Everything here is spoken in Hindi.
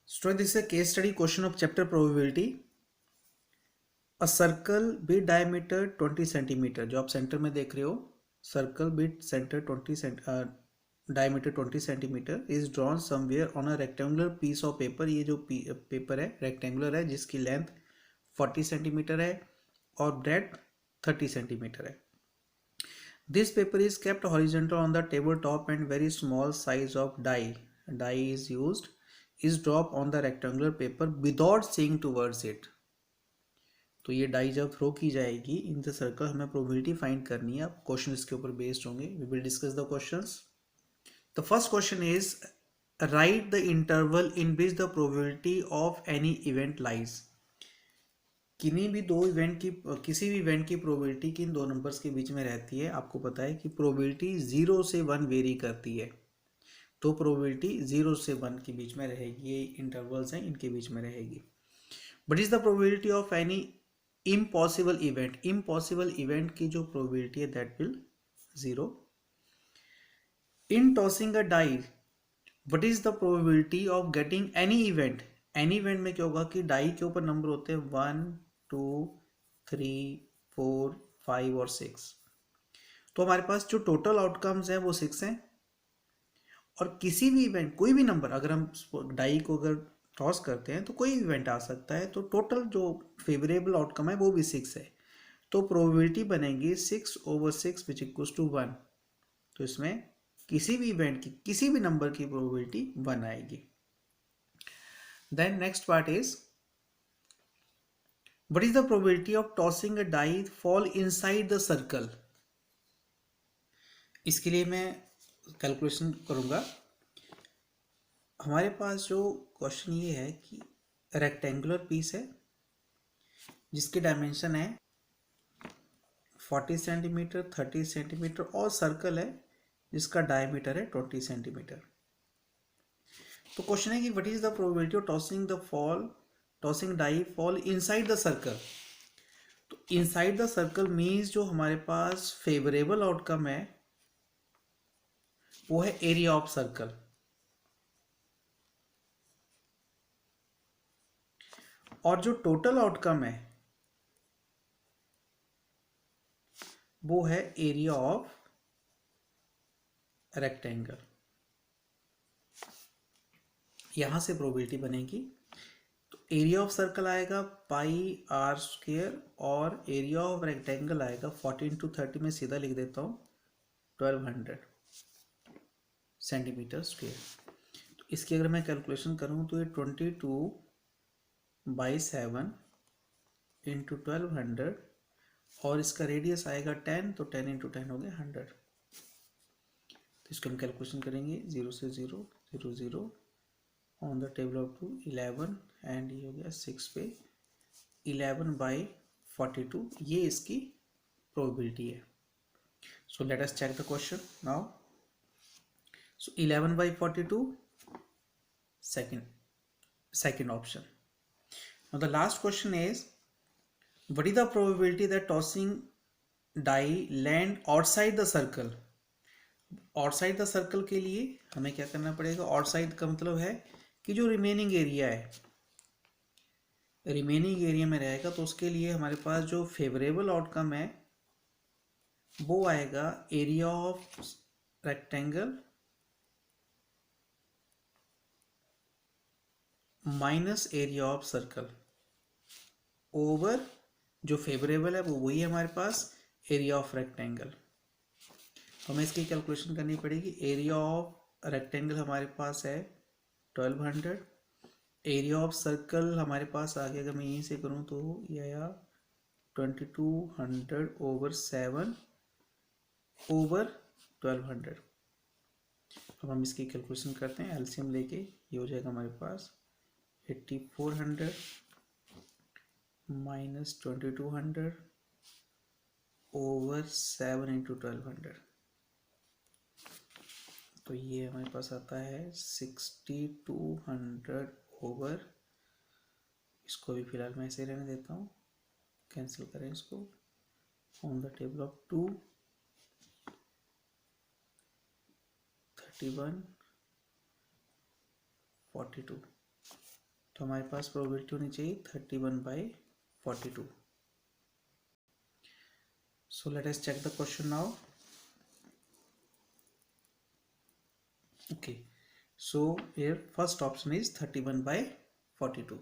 Student, this is a case study question of chapter probability. A circle with diameter 20 centimeter, जो आप सेंटर में देख रहे हो, circle with centre 20 diameter 20 centimeter is drawn somewhere on a rectangular piece of paper. ये जो पेपर है रेक्टेंगुलर है, जिसकी लेंथ 40 सेंटीमीटर है और ब्रेड 30 सेंटीमीटर है. This paper is kept horizontal on the tabletop and very small size of die is dropped on the rectangular paper without seeing towards it. तो ये डाई जब थ्रो की जाएगी इन द सर्कल, हमें प्रोबेबिलिटी फाइंड करनी है. अब क्वेश्चन इसके ऊपर बेस्ड होंगे. We will discuss the questions. The first question is write the interval in which the probability of any event lies. किसी भी इवेंट की प्रोबेबिलिटी किन दो नंबर्स के बीच में रहती है. आपको पता है कि प्रोबेबिलिटी 0 से 1 वेरी करती है, तो प्रोबेबिलिटी 0 से 1 के बीच में रहेगी. ये इंटरवल्स हैं, इनके बीच में रहेगी. But is the probability of any impossible event की जो प्रोबेबिलिटी है that will 0. In tossing a die what is the probability of getting any event में क्या होगा कि डाई के ऊपर नंबर होते हैं 1 2 3 4 5 और 6. तो हमारे पास जो टोटल आउटकम्स हैं वो 6 हैं. और किसी भी इवेंट, कोई भी नंबर, अगर हम डाई को अगर टॉस करते हैं तो कोई इवेंट आ सकता है, तो टोटल जो फेवरेबल आउटकम है वो भी 6 है. तो प्रोबेबिलिटी बनेगी 6/6 विच इक्वल्स टू 1. तो इसमें किसी भी इवेंट की किसी भी नंबर की प्रोबेबिलिटी 1 आएगी. Then next part is what is the probability of tossing a die fall inside the circle. इसके लिए मैं कैलकुलेशन करूंगा. हमारे पास जो क्वेश्चन ये है कि रेक्टेंगुलर पीस है जिसकी डायमेंशन है 40 सेंटीमीटर 30 सेंटीमीटर और सर्कल है जिसका डायमीटर है 20 सेंटीमीटर. तो क्वेश्चन है कि what is the probability of tossing die fall inside the circle. तो इनसाइड द सर्कल मीन्स जो हमारे पास फेवरेबल आउटकम है वो है एरिया ऑफ सर्कल. और जो टोटल आउटकम है वो है एरिया ऑफ रेक्टेंगल. यहां से प्रोबेबिलिटी बनेगी. तो एरिया ऑफ सर्कल आएगा πr² और एरिया ऑफ रेक्टेंगल आएगा 40 × 30 में सीधा लिख देता हूं 1200 सेंटीमीटर स्क्वेयर. तो इसकी अगर मैं कैलकुलेशन करूं तो ये 22/7 × 1200 और इसका रेडियस आएगा 10, तो 10 × 10 हो गया 100. तो इसको हम कैलकुलेशन करेंगे 0 से 0 0 0 on the table of 2 11 and ये हो गया 6 पे 11/42. ये इसकी प्रोबेबिलिटी है. So let us check the question now. So 11/42 second option. Now the last question is what is the probability that tossing die land outside the circle. Outside the circle के लिए हमें क्या करना पड़ेगा. आउटसाइड का मतलब है कि जो रिमेनिंग एरिया है रिमेनिंग एरिया में रहेगा. तो उसके लिए हमारे पास जो फेवरेबल आउटकम है वो आएगा area of rectangle minus area of circle over जो फेवरेबल है वो वही है हमारे पास एरिया ऑफ रेक्टेंगल. हमें इसकी कैलकुलेशन करनी पड़ेगी. एरिया ऑफ रेक्टेंगल हमारे पास है 1200. एरिया ऑफ सर्कल हमारे पास आ गया. अगर मैं यहीं से करूँ तो ये आया 2200/7 ओवर 1200. अब हम इसकी कैलकुलेशन करते हैं एलसीएम लेके. ये हो जाएगा हमारे पास 8400 माइनस 2200 ओवर 7 × 1200. तो ये हमारे पास आता है 6200 ओवर. इसको भी फिलहाल मैं ऐसे रहने देता हूँ, कैंसिल करें इसको. ऑन द टेबल ऑफ 2 31 42 तो हमारे पास प्रोबेबिलिटी होनी चाहिए 31/42. So let us check the question now. Okay, so here first option is 31/42.